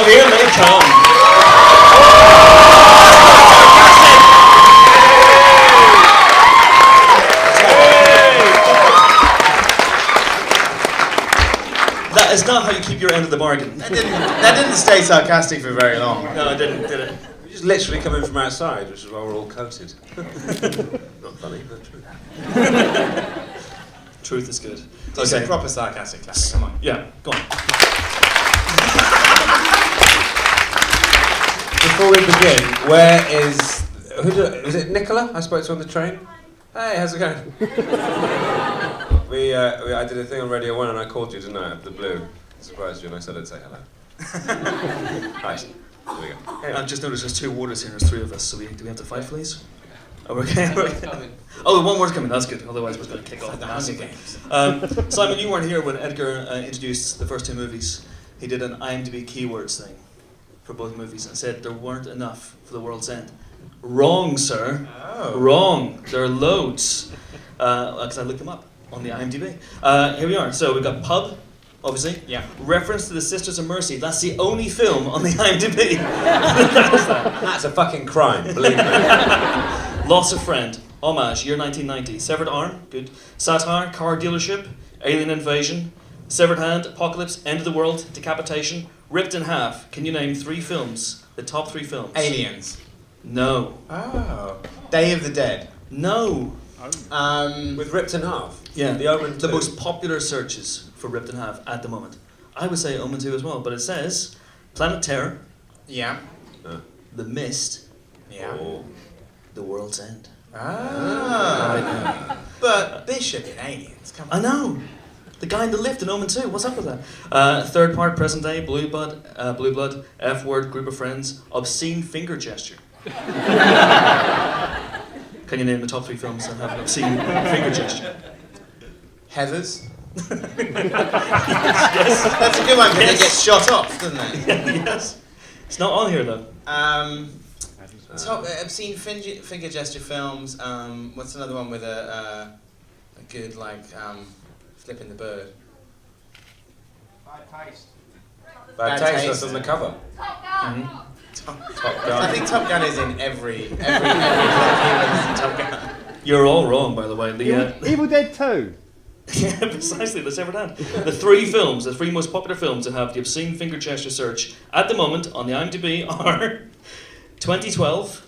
here they come. That is not how you keep your end of the bargain. That didn't stay sarcastic for very long. No, I didn't, did it? We just literally come in from outside, which is why we're all coated. Not funny, but true. Truth is good. Do some proper sarcastic clapping, come on. Yeah, go on. Before we begin, where is... was it Nicola I spoke to on the train? Hey, how's it going? I did a thing on Radio 1 and I called you, didn't I, out of the blue. Surprised you and I said I'd say hello. Nice. There we go. I've just noticed there's 2 waters here, there's 3 of us, so do we have to fight, please? Oh, we're okay. Oh, 1 word's coming, that's good, otherwise we're going to kick off the Hunger Games. Simon, you weren't here when Edgar introduced the first 2 movies. He did an IMDb keywords thing for both movies and said there weren't enough for The World's End. Wrong, sir. Oh. Wrong. There are loads. Because I looked them up on the IMDb. Here we are. So we've got Pub, obviously. Yeah. Reference to the Sisters of Mercy. That's the only film on the IMDb. That's a fucking crime, believe me. Loss of Friend. Homage, year 1990. Severed Arm, good. Satire, Car Dealership. Alien Invasion. Severed Hand, Apocalypse, End of the World, Decapitation. Ripped in Half. Can you name 3 films? The top 3 films. Aliens. No. Oh. Day of the Dead. No. With Ripped in Half? Yeah. The Omen 2. The most popular searches for Ripped in Half at the moment. I would say Omen 2 as well, but it says Planet Terror. Yeah. The Mist. Yeah. Oh. The World's End. Ah. But Bishop in Aliens, come on. I know. The guy in the lift in Omen 2. What's up with that? Third part, Present Day, Blue Blood, F Word, Group of Friends, Obscene Finger Gesture. Can you name the top 3 films that have an obscene finger gesture? Heathers. Yes. That's a good one because Yes. it gets shot off, doesn't it? Yes. It's not on here though. Top obscene finger gesture films. What's another one with a good flipping the bird? Bad Bad Taste, Taste. that's on the cover. Mm-hmm. Top Gun. I think Top Gun is in every Top Gun. You're all wrong, by the way. Evil Dead 2. Yeah, precisely, the Severed Hand. The 3 films, the 3 most popular films that have the obscene finger gesture search at the moment on the IMDb are 2012,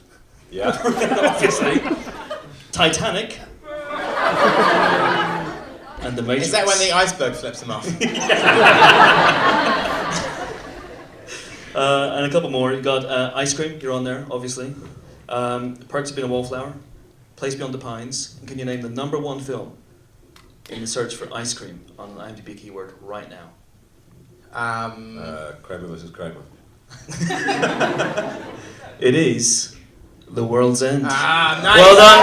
Yeah. obviously, Titanic, and The Matrix. Is that when the iceberg flips them off? And a couple more. You've got Ice Cream, you're on there, obviously. Perks of Being a Wallflower, Place Beyond the Pines. And can you name the number 1 film in the search for ice cream on an IMDb keyword right now? Kramer vs. Kramer. It is The World's End. Ah, nice. Well done,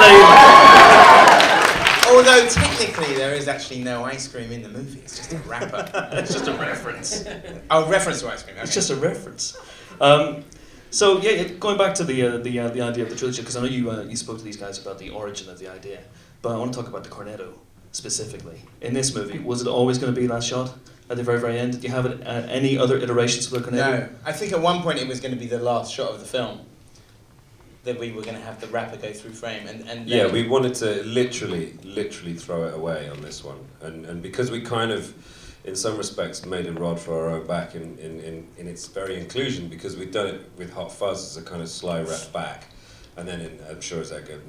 Although technically there is actually no ice cream in the movie. It's just a wrapper. It's just a reference. Oh, reference to ice cream. Okay. It's just a reference. So yeah, going back to the idea of the trilogy, because I know you spoke to these guys about the origin of the idea, but I want to talk about the cornetto specifically. In this movie, was it always going to be that shot at the very, very end? Did you have it any other iterations for the cornetto? No, I think at one point it was going to be the last shot of the film. That we were going to have the wrapper go through frame, and Yeah, we wanted to literally throw it away on this one, and because we kind of, in some respects, made a rod for our own back in its very inclusion, because we'd done it with Hot Fuzz as a kind of sly rep back, and then I'm sure as Edgar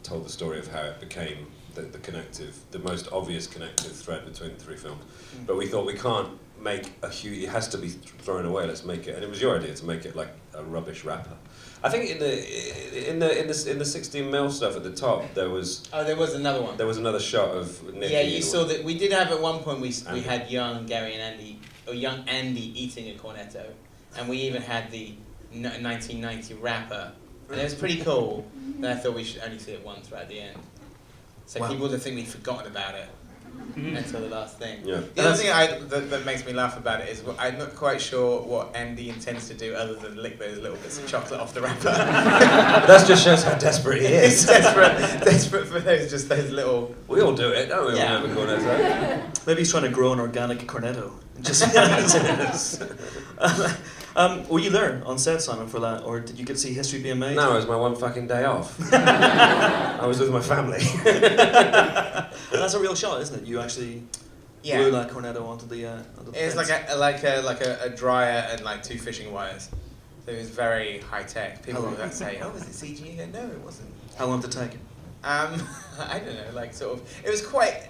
told the story of how it became the most obvious connective thread between the 3 films. But we thought we can't make a huge. It has to be thrown away. Let's make it, and it was your idea to make it like a rubbish wrapper. I think in the 16mm stuff at the top there was. Oh, there was another one. There was another shot of Nicky. Yeah, you saw that. We did have at one point. We had young Gary and Andy, or young Andy eating a cornetto, and we even had the 1990 wrapper, and it was pretty cool. And I thought we should only see it once right at the end, so Wow. people would think we'd forgotten about it. Until the last thing. Yeah. The other thing that makes me laugh about it is I'm not quite sure what Andy intends to do other than lick those little bits of chocolate off the wrapper. That just shows how desperate he is. He's desperate for those little. We all do it, don't we? Yeah. When we have a cornetto. Maybe he's trying to grow an organic cornetto. Just Were you there on set, Simon, for that, or did you get to see history being made? No, it was my one fucking day off. I was with my family. And that's a real shot, isn't it? You actually blew that Cornetto onto the It was like a dryer and like 2 fishing wires. So it was very high tech. People would say, "Oh, was it CG?" No, it wasn't. How long did it take? I don't know, like sort of. It was quite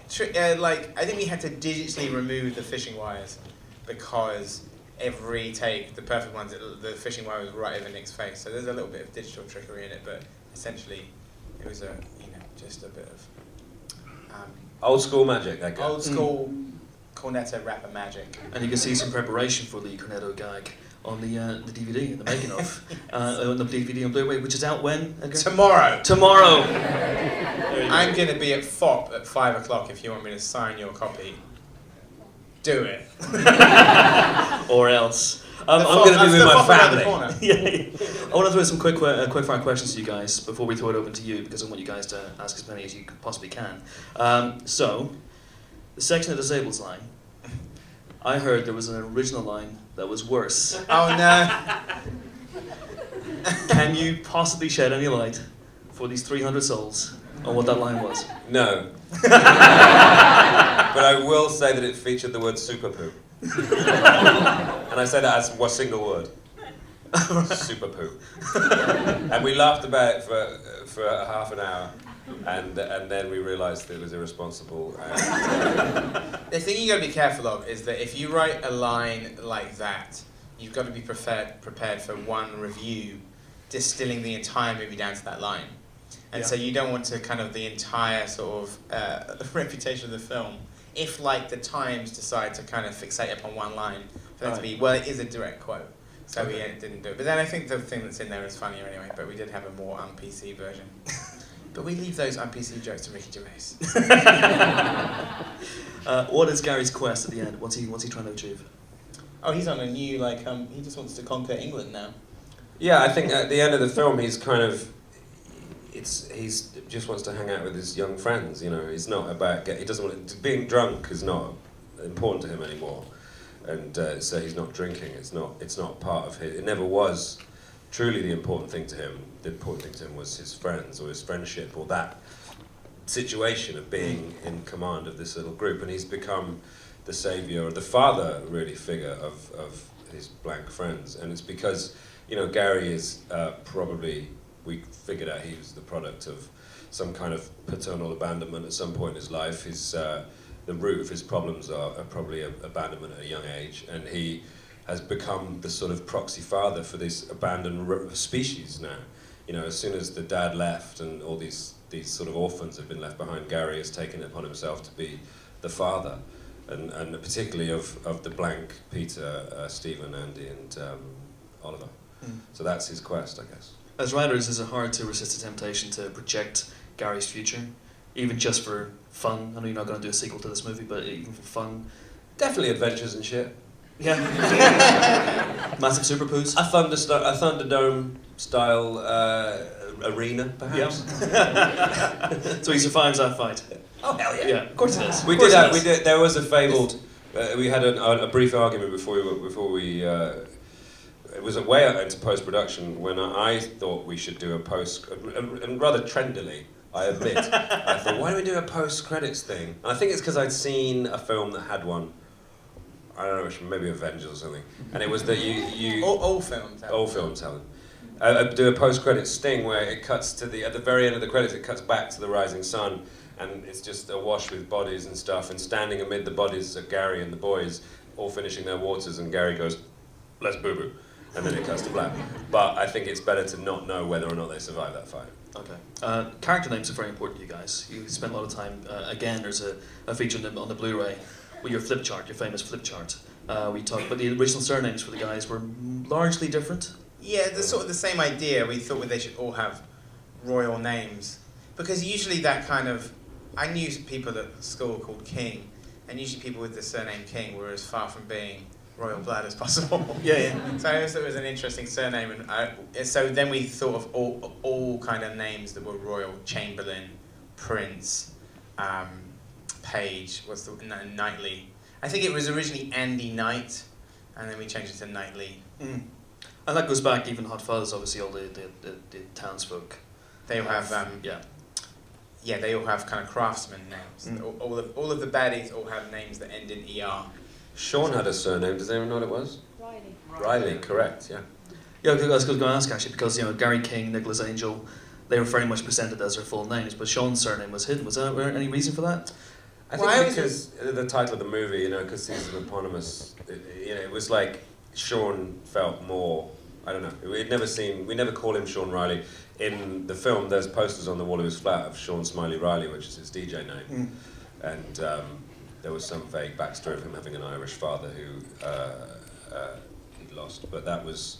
like I think we had to digitally remove the fishing wires because every take, the perfect ones, the fishing wire was right over Nick's face. So there's a little bit of digital trickery in it, but essentially, it was just a bit of old school magic. I guess. Old school Cornetto rapper magic. And you can see some preparation for the Cornetto gag on the DVD, the making of, on the DVD and Blu-ray, which is out when? Edgar? Tomorrow. I'm going to be at FOP at 5 o'clock if you want me to sign your copy. Do it. Or else. I'm going to be with my family. I want to throw some quick fire questions to you guys before we throw it open to you, because I want you guys to ask as many as you possibly can. So, the section of disabled line. I heard there was an original line that was worse. Oh no. Can you possibly shed any light for these 300 souls on what that line was? No. But I will say that it featured the word super poo. And I say that as one single word. Super poo. And we laughed about it for half an hour. And then we realised that it was irresponsible. The thing you got to be careful of is that if you write a line like that, you've got to be prepared for one review distilling the entire movie down to that line. And so you don't want to kind of the entire sort of reputation of the film. If like the Times decide to kind of fixate upon one line, for them to be, well, it is a direct quote. So we didn't do it. But then I think the thing that's in there is funnier anyway, but we did have a more un-PC version. But we leave those un-PC jokes to Ricky Gervais. What is Gary's quest at the end? What's he trying to achieve? Oh, he's on a new, he just wants to conquer England now. Yeah, I think at the end of the film he's kind of, he's just wants to hang out with his young friends, he's not about, he doesn't want, being drunk is not important to him anymore. And so he's not drinking, it's not part of his, it never was truly the important thing to him. The important thing to him was his friends or his friendship or that situation of being in command of this little group, and he's become the saviour or the father really figure of his blank friends. And it's because Gary is probably, we figured out he was the product of some kind of paternal abandonment at some point in his life. The root of his problems are probably abandonment at a young age, and he has become the sort of proxy father for this abandoned species now. As soon as the dad left and all these sort of orphans have been left behind, Gary has taken it upon himself to be the father, and particularly of the blank Peter, Stephen, Andy, and Oliver. So that's his quest, I guess. As writers, is it hard to resist the temptation to project Gary's future, even just for fun? I know you're not going to do a sequel to this movie, but even for fun. Definitely adventures and shit. Yeah. Massive super poos. A Thunderdome style arena, perhaps. Yeah. So he survives that fight. Oh hell yeah! Yeah, of course it is. We did that. We did. There was a fabled. We had a brief argument before we. It was way out into post production when I thought we should do a post, and rather trendily, I admit, I thought, why don't we do a post credits thing? And I think it's because I'd seen a film that had one. I don't know, maybe Avengers or something. And it was that you all films. All films, Helen. Do a post-credits sting where it cuts to at the very end of the credits, it cuts back to the rising sun, and it's just awash with bodies and stuff, and standing amid the bodies are Gary and the boys, all finishing their waters, and Gary goes, "Let's boo-boo," and then it cuts to black. But I think it's better to not know whether or not they survive that fight. Okay. Character names are very important to you guys. You spend a lot of time, again, there's a feature on the Blu-ray, with your flip chart, your famous flip chart. We talked about the original surnames for the guys were largely different. Yeah, the sort of the same idea. We thought they should all have royal names, because usually that kind of, I knew people at school called King, and usually people with the surname King were as far from being royal blood as possible. Yeah. So I thought it was an interesting surname, and so then we thought of all kind of names that were royal: Chamberlain, Prince, Page, Knightley. I think it was originally Andy Knight, and then we changed it to Knightley. And that goes back even Hot Fuzz, obviously all the townsfolk. They all have they all have kind of craftsman names. All of the baddies all have names that end in ER. Sean had a surname. Does anyone know what it was? Riley, correct. Yeah. Yeah, I was going to ask actually because Gary King, Nicholas Angel, they were very much presented as their full names, but Sean's surname was hidden. Was there any reason for that? I think because the title of the movie, because he's an eponymous, it was like Sean felt more. I don't know. We never call him Sean Riley. In the film, there's posters on the wall of his flat of Sean Smiley Riley, which is his DJ name, and there was some vague backstory of him having an Irish father who he'd lost, but that was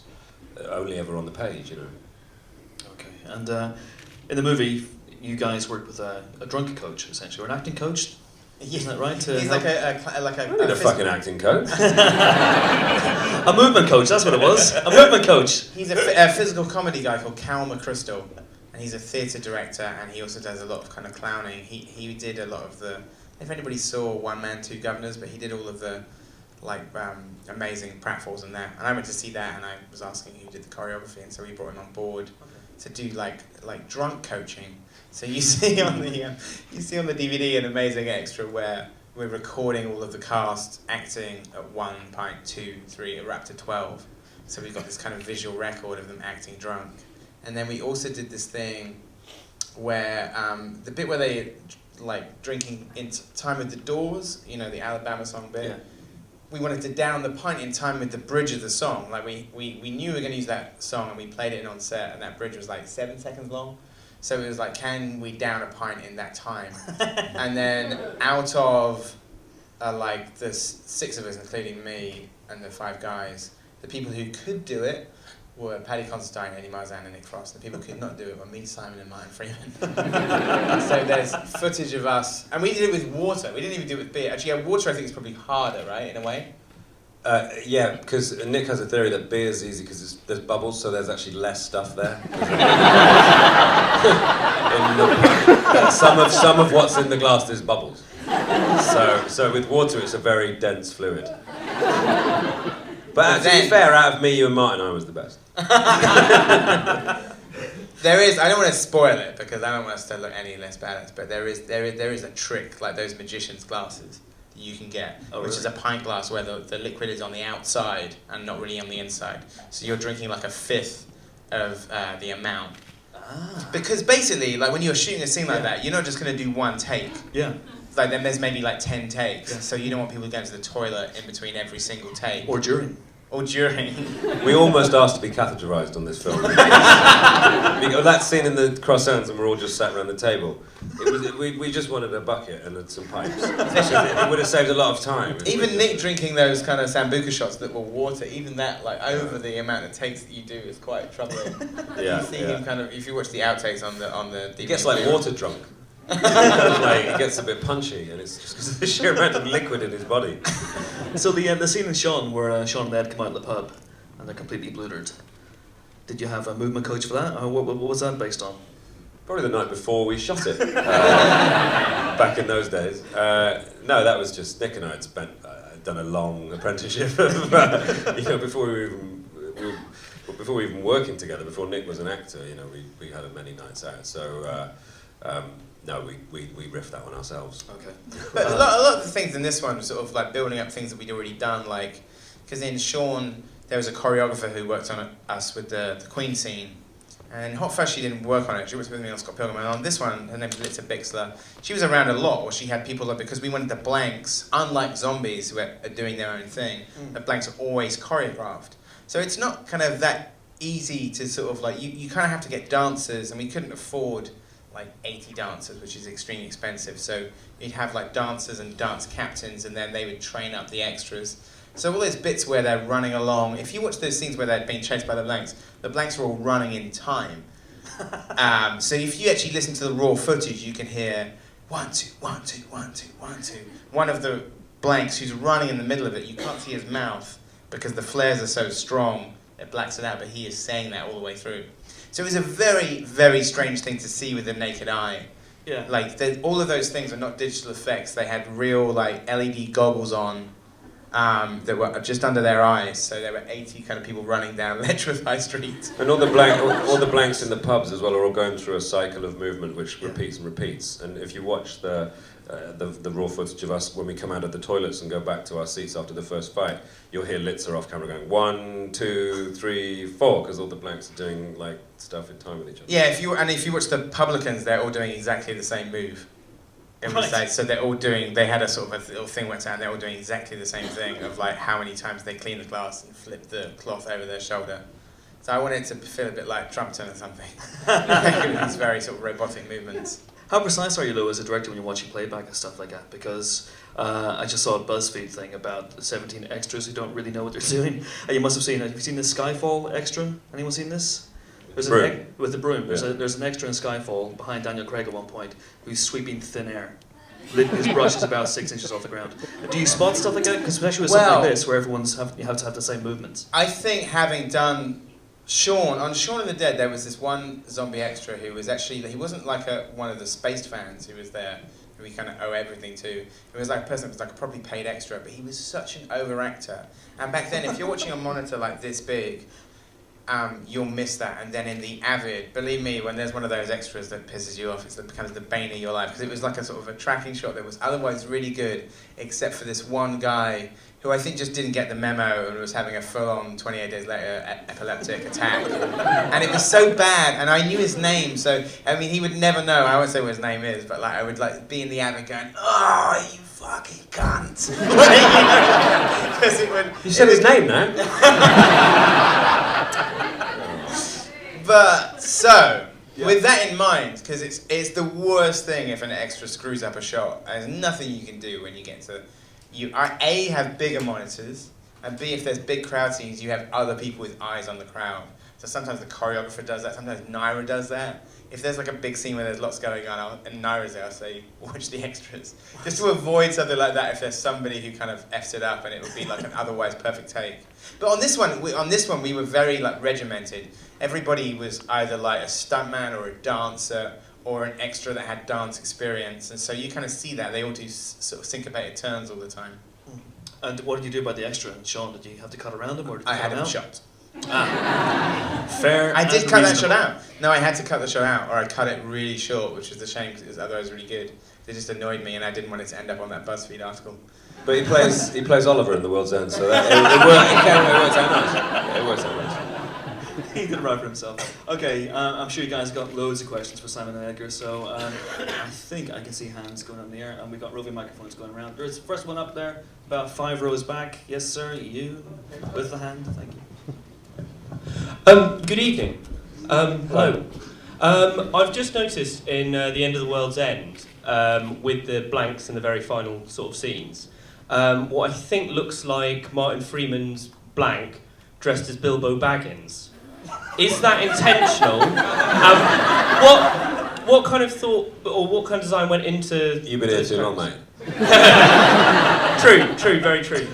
only ever on the page, Okay, and in the movie, you guys worked with a drunk coach, essentially, or an acting coach. Isn't that right? He's like a fucking acting coach. A movement coach, that's what it was. A movement coach. He's a physical comedy guy called Cal McChrystal, and he's a theatre director, and he also does a lot of kind of clowning. He did a lot of the, if anybody saw One Man, Two Governors, but he did all of the amazing pratfalls in that. And I went to see that, and I was asking who did the choreography, and so we brought him on board to do like drunk coaching. So you see on the DVD an amazing extra where we're recording all of the cast acting at 1 pint, 2, 3, we're up to 12. So we've got this kind of visual record of them acting drunk. And then we also did this thing where the bit where they drinking in time with the Doors, the Alabama song bit. Yeah. We wanted to down the pint in time with the bridge of the song. Like we knew we were going to use that song, and we played it in on set, and that bridge was 7 seconds long. So it was can we down a pint in that time? And then out of the 6 of us, including me and the 5 guys, the people who could do it were Paddy Considine, Eddie Marzan, and Nick Frost. The people who could not do it were me, Simon, and Martin Freeman. So there's footage of us, and we did it with water. We didn't even do it with beer. Actually, water I think is probably harder, right, in a way? Yeah, because Nick has a theory that beer's easy because there's bubbles, so there's actually less stuff there. Some of what's in the glass, there's bubbles. So with water, it's a very dense fluid. But to be fair, out of me, you and Martin, I was the best. There is, I don't want to spoil it because I don't want us to look any less badass, but there is a trick, like those magician's glasses that you can get, which is a pint glass where the liquid is on the outside and not really on the inside. So you're drinking a fifth of the amount. Because basically, when you're shooting a scene like that, you're not just going to do one take. Yeah. Then there's maybe 10 takes, so you don't want people going to the toilet in between every single take. Or during. We almost asked to be catheterised on this film. That scene in the croissants and we're all just sat around the table. We just wanted a bucket and some pipes. It would have saved a lot of time. Even Nick drinking those kind of sambuca shots that were water, even that, over the amount of takes that you do is quite troubling. You see him if you watch the outtakes on the DVD. He gets water drunk. It gets a bit punchy, and it's just because of the sheer amount of liquid in his body. So the scene in Sean where Sean and Ed come out of the pub and they're completely blootered. Did you have a movement coach for that, or what was that based on? Probably the night before we shot it. Back in those days. No, that was just Nick and I had done a long apprenticeship. Before we were even working together. Before Nick was an actor, we had many nights out. So. No, we riffed that one ourselves. Okay. But a lot of the things in this one were sort of building up things that we'd already done, because in Sean, there was a choreographer who worked on us with the Queen scene. And Hot Fuzz, she didn't work on it. She worked with me on Scott Pilgrim. And on this one, her name's Litza Bixler. She was around a lot, where she had people, because we wanted the blanks, unlike zombies who are doing their own thing, the blanks are always choreographed. So it's not kind of that easy to sort of, you kind of have to get dancers, and we couldn't afford 80 dancers, which is extremely expensive. So you'd have dancers and dance captains, and then they would train up the extras. So all those bits where they're running along, if you watch those scenes where they're being chased by the blanks are all running in time. So if you actually listen to the raw footage, you can hear 1, 2, 1, 2, 1, 2, 1, 2. One of the blanks who's running in the middle of it, you can't see his mouth because the flares are so strong, it blacks it out, but he is saying that all the way through. So it was a very, very strange thing to see with the naked eye. Yeah. All of those things are not digital effects. They had real LED goggles on, that were just under their eyes. So there were 80 kind of people running down Letchworth High Street. And all the blanks in the pubs as well are all going through a cycle of movement which repeats and repeats. And if you watch the raw footage of us when we come out of the toilets and go back to our seats after the first fight, you'll hear Litzer off camera going 1, 2, 3, 4, because all the blanks are doing like stuff in time with each other. Yeah, if you watch the publicans, they're all doing exactly the same move. So they're all doing. They had a sort of a little thing went down. They're all doing exactly the same thing of like how many times they clean the glass and flip the cloth over their shoulder. So I wanted to feel a bit like Trumpton or something. These very sort of robotic movements. How precise are you, Lou, as a director when you're watching playback and stuff like that? Because I just saw a BuzzFeed thing about 17 extras who don't really know what they're doing. You must have seen it. Have you seen the Skyfall extra? Anyone seen this? With the broom. There's an extra in Skyfall behind Daniel Craig at one point who's sweeping thin air. His brush is about 6 inches off the ground. Do you spot stuff like that? Because especially with something like this, where you have to have the same movements. I think having done Shaun of the Dead, there was this one zombie extra who was actually, he wasn't like one of the Spaced fans who was there, who we kind of owe everything to. It was like a person who was like a properly paid extra, but he was such an over-actor. And back then, if you're watching a monitor like this big, you'll miss that. And then in the Avid, believe me, when there's one of those extras that pisses you off, it becomes the bane of your life, because it was like a sort of a tracking shot that was otherwise really good, except for this one guy who I think just didn't get the memo and was having a full-on 28 days later epileptic attack. And it was so bad, and I knew his name, so, I mean, he would never know. I won't say what his name is, but like I would like be in the Avid going, "Oh, you fucking cunt." Because You said his name now? But so, with that in mind, because it's the worst thing if an extra screws up a shot. There's nothing you can do when you get to... You A, have bigger monitors, and B, if there's big crowd scenes, you have other people with eyes on the crowd. So sometimes the choreographer does that, sometimes Naira does that. If there's like a big scene where there's lots going on and Naira's there, I'll say, watch the extras. Just to avoid something like that if there's somebody who kind of F's it up and it would be like an otherwise perfect take. But on this one, we were very like regimented. Everybody was either like a stuntman or a dancer or an extra that had dance experience. And so you kind of see that. They all do sort of syncopated turns all the time. And what did you do about the extra? Sean, did you have to cut around him, or did you I had him him out? shot. Fair. I did and cut that shot reasonable. out. No, I had to cut the shot out, or I cut it really short, which is a shame because it was otherwise really good. It just annoyed me, and I didn't want it to end up on that BuzzFeed article. But he plays Oliver in The World's End, so that, it works out nice. Yeah, it works out nice. He did write for himself. Okay, I'm sure you guys got loads of questions for Simon and Edgar, so I think I can see hands going up in the air, and we've got roving microphones going around. There's the first one up there, about 5 rows back. Yes, sir, you, with the hand, thank you. Good evening. Hello. I've just noticed in The End of the World's End, with the blanks and the very final sort of scenes, what I think looks like Martin Freeman's blank dressed as Bilbo Baggins. Is that intentional? What kind of thought or what kind of design went into... You've been here too long, mate. True, very true.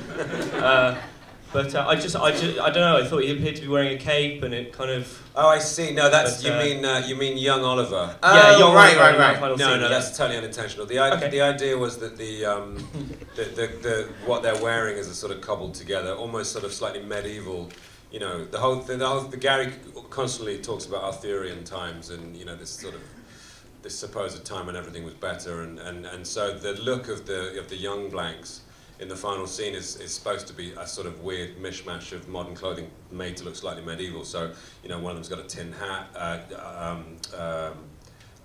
But I don't know. I thought he appeared to be wearing a cape, and it kind of. Oh, I see. No, that's you mean young Oliver. Yeah, you're right. No, that's totally unintentional. The idea was that the what they're wearing is a sort of cobbled together, almost sort of slightly medieval. You know, the Gary constantly talks about Arthurian times, and you know this supposed time when everything was better, and so the look of the young blanks in the final scene is supposed to be a sort of weird mishmash of modern clothing made to look slightly medieval. So, you know, one of them's got a tin hat,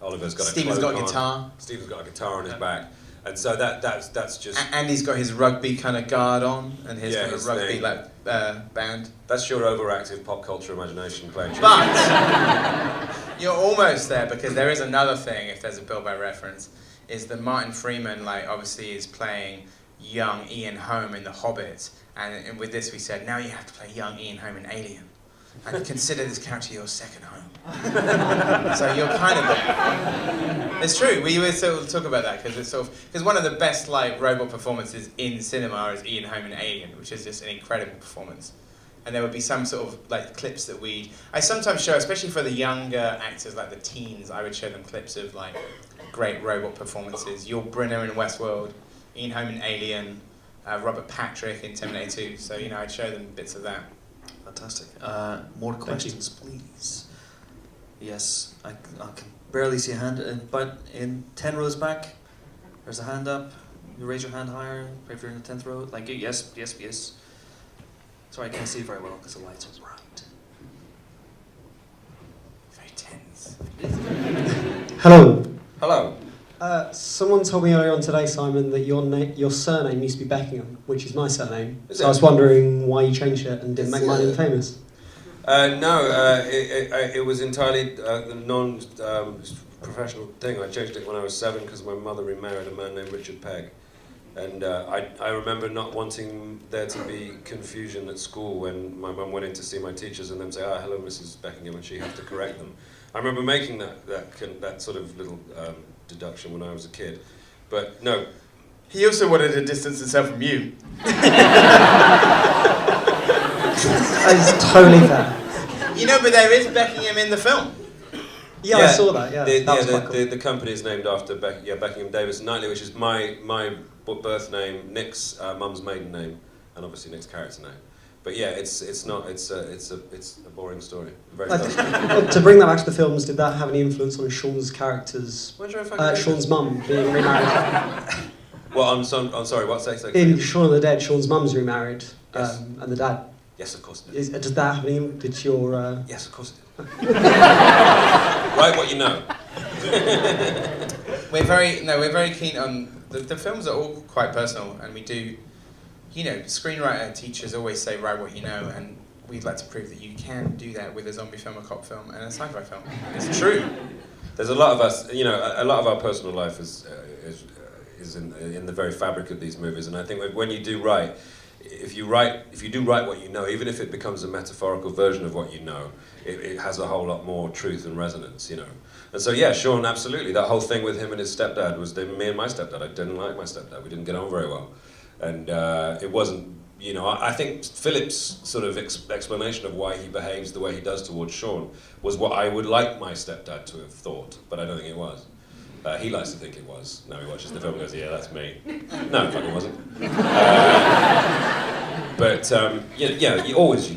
Oliver's got Stephen's got a guitar. Stephen's got a guitar on his back. And so that's just... And he's got his rugby kind of guard on, and his kind of rugby band. That's your overactive pop culture imagination playing. But you're almost there, because there is another thing, if there's a Bilbo reference, is that Martin Freeman, like, obviously is playing young Ian Holm in The Hobbit, and with this we said, now you have to play young Ian Holm in Alien, and consider this character your second home. So you're kind of there. It's true. We were sort of talk about that because one of the best like robot performances in cinema is Ian Holm in Alien, which is just an incredible performance. And there would be some sort of like clips that I sometimes show, especially for the younger actors, like the teens. I would show them clips of like great robot performances. Yul Brynner in Westworld, Ian Holm in Alien, Robert Patrick in Terminator 2. So I'd show them bits of that. Fantastic. More questions, please. Yes, I can barely see a hand, but in 10 rows back, there's a hand up. You raise your hand higher, if you're in the 10th row. Like, yes. Sorry, I can't see very well because the lights are bright. Very tense. Hello. Hello. Someone told me earlier on today, Simon, that your surname used to be Beckingham, which is my surname. Is so it? I was wondering why you changed it and didn't make mine famous. No, it was entirely a non-professional thing. I changed it when I was 7 because my mother remarried a man named Richard Pegg. And I remember not wanting there to be confusion at school when my mum went in to see my teachers and them say, hello, Mrs. Beckingham, and she had to correct them. I remember making that sort of little deduction when I was a kid. But no. He also wanted to distance himself from you. It's totally fair. But there is Beckingham in the film. Yeah, I saw that. Yeah, that was quite cool. The company is named after Beckingham Davis Knightley, which is my birth name, Nick's mum's maiden name, and obviously Nick's character name. But yeah, it's a boring story. Very to bring that back to the films, did that have any influence on Sean's character's Sean's mum being remarried? Well, I'm sorry. What's that? In Shaun of the Dead, Sean's mum's remarried, Yes. and the dad. Yes, of course it did. Did that have any? Did your? Yes, of course it did. Write what you know. We're very keen on the films are all quite personal, and we do. Screenwriter teachers always say write what you know, and we'd like to prove that you can do that with a zombie film, a cop film, and a sci-fi film. It's true. There's a lot of us, a lot of our personal life is in the very fabric of these movies, and I think when you do write, if you do write what you know, even if it becomes a metaphorical version of what you know, it has a whole lot more truth and resonance, And so yeah, Sean, absolutely. That whole thing with him and his stepdad was me and my stepdad. I didn't like my stepdad. We didn't get on very well. And it wasn't, I think Philip's sort of explanation of why he behaves the way he does towards Sean was what I would like my stepdad to have thought, but I don't think it was. He likes to think it was. Now he watches the film and goes, yeah, that's me. No, it fucking wasn't. But always you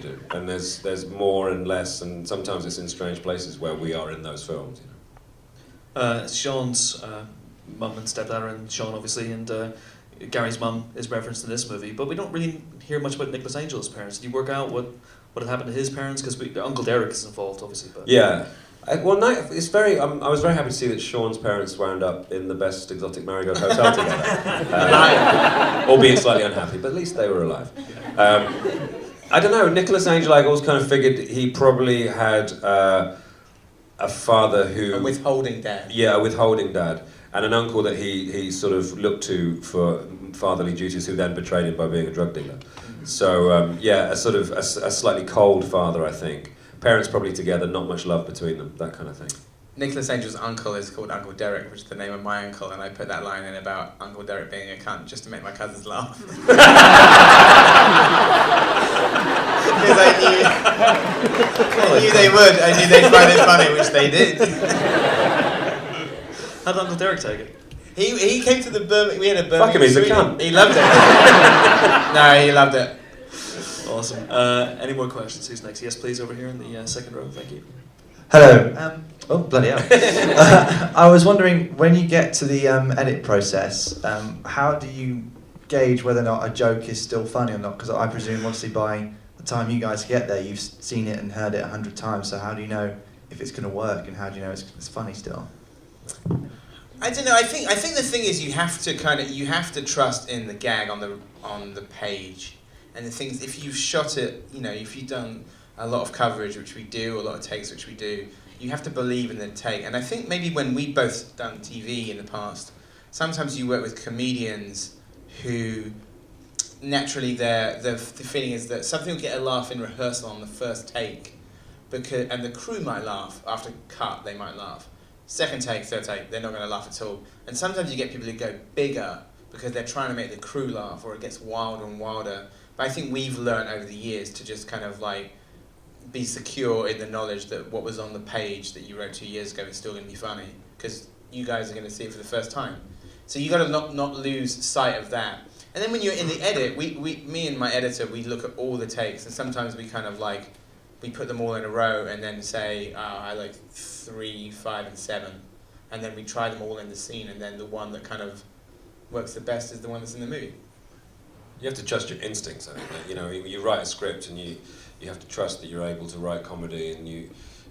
do. And there's more and less, and sometimes it's in strange places where we are in those films. Sean's mum and stepdad are in Sean, obviously, and Gary's mum is referenced in this movie, but we don't really hear much about Nicholas Angel's parents. Did you work out what had happened to his parents? Because Uncle Derek is involved, obviously. But yeah. I was very happy to see that Sean's parents wound up in the best exotic marigold hotel together, albeit slightly unhappy, but at least they were alive. I don't know, Nicholas Angel, I always kind of figured he probably had a father who... A withholding dad. Yeah, a withholding dad, and an uncle that he sort of looked to for fatherly duties, who then betrayed him by being a drug dealer. So, a sort of a slightly cold father, I think. Parents probably together, not much love between them, that kind of thing. Nicholas Angel's uncle is called Uncle Derek, which is the name of my uncle, and I put that line in about Uncle Derek being a cunt just to make my cousins laugh. Because I knew they would. I knew they'd find it funny, which they did. how did Uncle Derek take it? He came to the Birmingham. We had a Birmingham. Fuck him, he's a cunt. He loved it. No, he loved it. Awesome. Any more questions? Who's next? Yes, please, over here in the second row. Thank you. Hello. Oh, bloody hell. I was wondering, when you get to the edit process, how do you gauge whether or not a joke is still funny or not? Because I presume, obviously, by the time you guys get there, you've seen it and heard it 100 times. So how do you know if it's going to work, and how do you know it's funny still? I don't know. I think the thing is you have to trust in the gag on the page. And the things, if you've shot it, if you've done a lot of coverage, which we do, a lot of takes, which we do, you have to believe in the take. And I think maybe when we both done TV in the past, sometimes you work with comedians who naturally the feeling is that something will get a laugh in rehearsal on the first take, and the crew might laugh after cut, they might laugh. Second take, third take, they're not going to laugh at all. And sometimes you get people who go bigger because they're trying to make the crew laugh, or it gets wilder and wilder. But I think we've learned over the years to just kind of like be secure in the knowledge that what was on the page that you wrote 2 years ago is still going to be funny, because you guys are going to see it for the first time. So you got to not lose sight of that. And then when you're in the edit, me and my editor, we look at all the takes, and sometimes we kind of like, we put them all in a row and then say, I like 3, 5, and 7. And then we try them all in the scene, and then the one that kind of works the best is the one that's in the movie. You have to trust your instincts, I think. You know, you write a script and you have to trust that you're able to write comedy, and you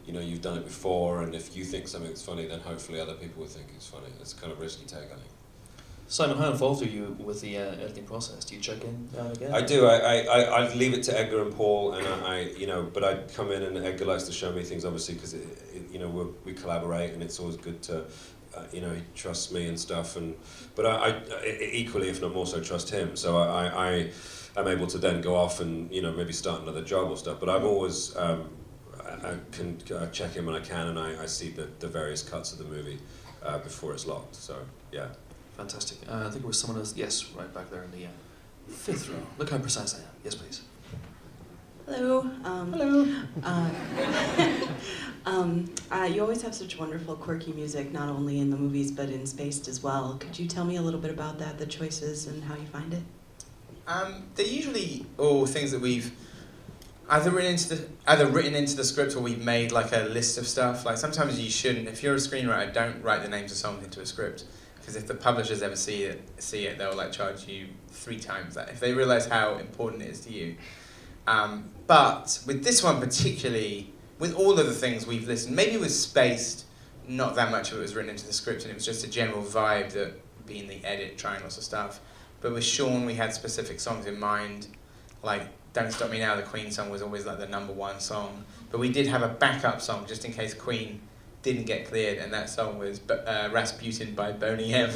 know, you've done it before, and if you think something's funny, then hopefully other people will think it's funny. It's kind of risky take, I think. Simon, how involved are you with the editing process? Do you check in again? I do. I leave it to Edgar and Paul, and but I come in, and Edgar likes to show me things, obviously, because we collaborate, and it's always good to, he trusts me and stuff, but I equally, if not more so, trust him. So I am able to then go off and maybe start another job or stuff. But I'm always I can check in when I can, and I see the various cuts of the movie before it's locked. So yeah. Fantastic. I think there was someone else. Yes, right back there in the 5th row. Look how precise I am. Yes, please. Hello. Hello. You always have such wonderful, quirky music, not only in the movies but in Spaced as well. Could you tell me a little bit about that, the choices, and how you find it? They're usually all things that we've either written into the script, or we've made like a list of stuff. Like sometimes you shouldn't. If you're a screenwriter, don't write the names of songs into a script. Because if the publishers ever see it, they'll like charge you 3 times that if they realise how important it is to you. But with this one particularly, with all of the things we've listened, maybe it was Spaced, not that much of it was written into the script, and it was just a general vibe that be in the edit, trying lots of stuff. But with Sean, we had specific songs in mind, like Don't Stop Me Now, the Queen song was always like the #1 song. But we did have a backup song just in case Queen didn't get cleared, and that song was Rasputin by Boney M.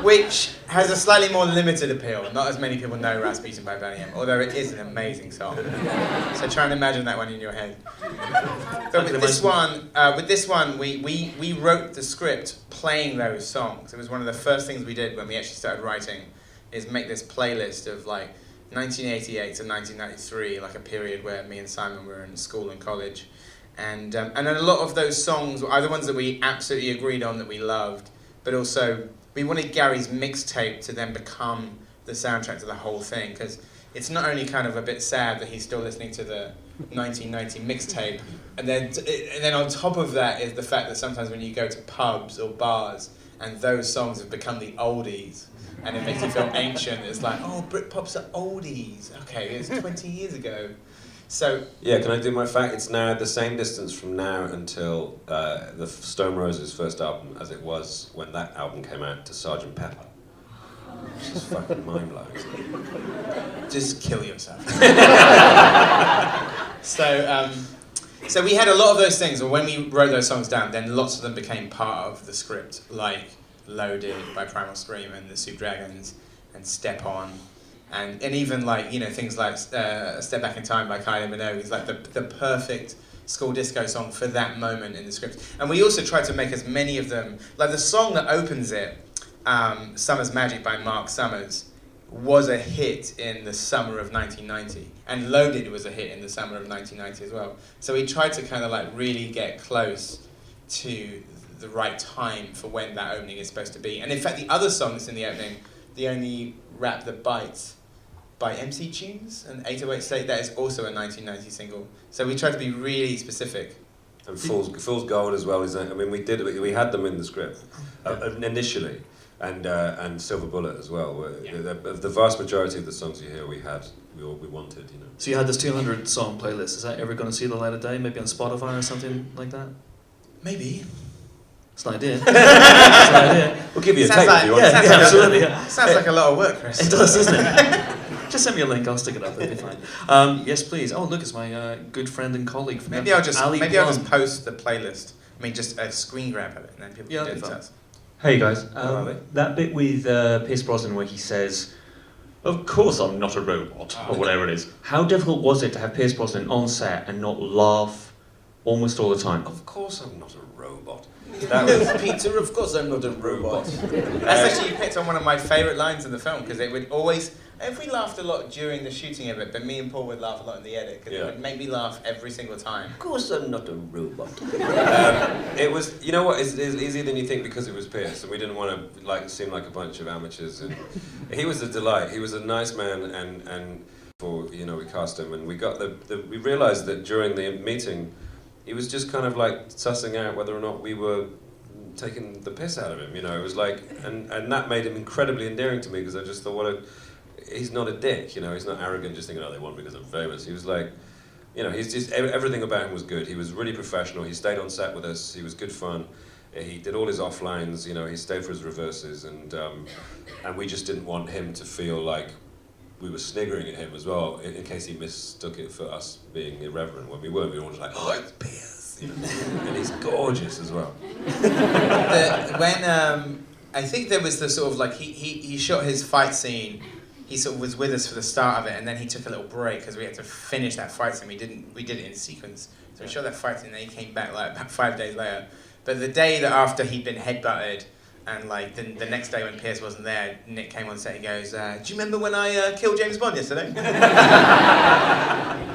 Which has a slightly more limited appeal. Not as many people know Rasputin by Boney M, although it is an amazing song. So try and imagine that one in your head. But with this one, we wrote the script playing those songs. It was one of the first things we did when we actually started writing, is make this playlist of like 1988 to 1993, like a period where me and Simon were in school and college, and a lot of those songs were either ones that we absolutely agreed on that we loved, but also we wanted Gary's mixtape to then become the soundtrack to the whole thing, because it's not only kind of a bit sad that he's still listening to the 1990 mixtape, and then on top of that is the fact that sometimes when you go to pubs or bars and those songs have become the oldies, and it makes you feel ancient. It's like, oh, Britpop's are oldies. Okay, it's 20 years ago. So yeah, can I do my fact? It's now the same distance from now until the Stone Roses' first album as it was when that album came out to Sgt. Pepper. Which is fucking mind-blowing. Just kill yourself. So we had a lot of those things, and when we wrote those songs down, then lots of them became part of the script, like Loaded by Primal Scream and the Soup Dragons and Step On, and even like things like Step Back in Time by Kylie Minogue is like the perfect school disco song for that moment in the script. And we also tried to make as many of them, like the song that opens it, Summer's Magic by Mark Summers, was a hit in the summer of 1990, and Loaded was a hit in the summer of 1990 as well. So we tried to kind of like really get close to the right time for when that opening is supposed to be. And in fact, the other song that's in the opening, The Only Rap That Bites by MC Tunes and 808 State, that is also a 1990 single. So we tried to be really specific. And Fool's Gold as well. We had them in the script initially, and Silver Bullet as well. The vast majority of the songs you hear we wanted. So you had this 200 song playlist. Is that ever going to see the light of day? Maybe on Spotify or something like that? Maybe. It's an idea. It's an idea. We'll give you a Sounds tape like- if you want. Yeah, absolutely. Yeah. Sounds like a lot of work, Chris. It does, doesn't it? Just send me a link. I'll stick it up. It'll be fine. Yes, please. Oh, look, it's my good friend and colleague from Maybe I'll just Ali maybe I'll Plum. just post the playlist. I mean, just a screen grab of it, and then people Yeah, can do that'd be it. Hey guys, are they? that bit with Pierce Brosnan where he says, "Of course I'm not a robot," or whatever it is. How difficult was it to have Pierce Brosnan on set and not laugh almost all the time? Of course I'm not a robot. Peter, of course I'm not a robot. That's actually, you picked on one of my favourite lines in the film, because it would always, If we laughed a lot during the shooting of it, but me and Paul would laugh a lot in the edit because it would make me laugh every single time. Of course, I'm not a robot. It was, you know what? It's easier than you think because it was Pierce, and we didn't want to seem like a bunch of amateurs. And he was a delight. He was a nice man, and we cast him, and we got we realised that during the meeting, he was just kind of like sussing out whether or not we were taking the piss out of him. It was like, and that made him incredibly endearing to me because I just thought, he's not a dick, he's not arrogant, just thinking, they want me because I'm famous. He was like, he's just, everything about him was good. He was really professional. He stayed on set with us. He was good fun. He did all his offlines, he stayed for his reverses, and we just didn't want him to feel like we were sniggering at him as well, in case he mistook it for us being irreverent when we weren't. We were all just like, oh, it's Pierce, and he's gorgeous as well. I think there was the sort of like, he shot his fight scene. He sort of was with us for the start of it, and then he took a little break because we had to finish that fight scene. We did it in sequence. So we shot that fight scene, and then he came back like about 5 days later. But the day that after he'd been headbutted, and like the next day when Pierce wasn't there, Nick came on set. He goes, "Do you remember when I killed James Bond yesterday?"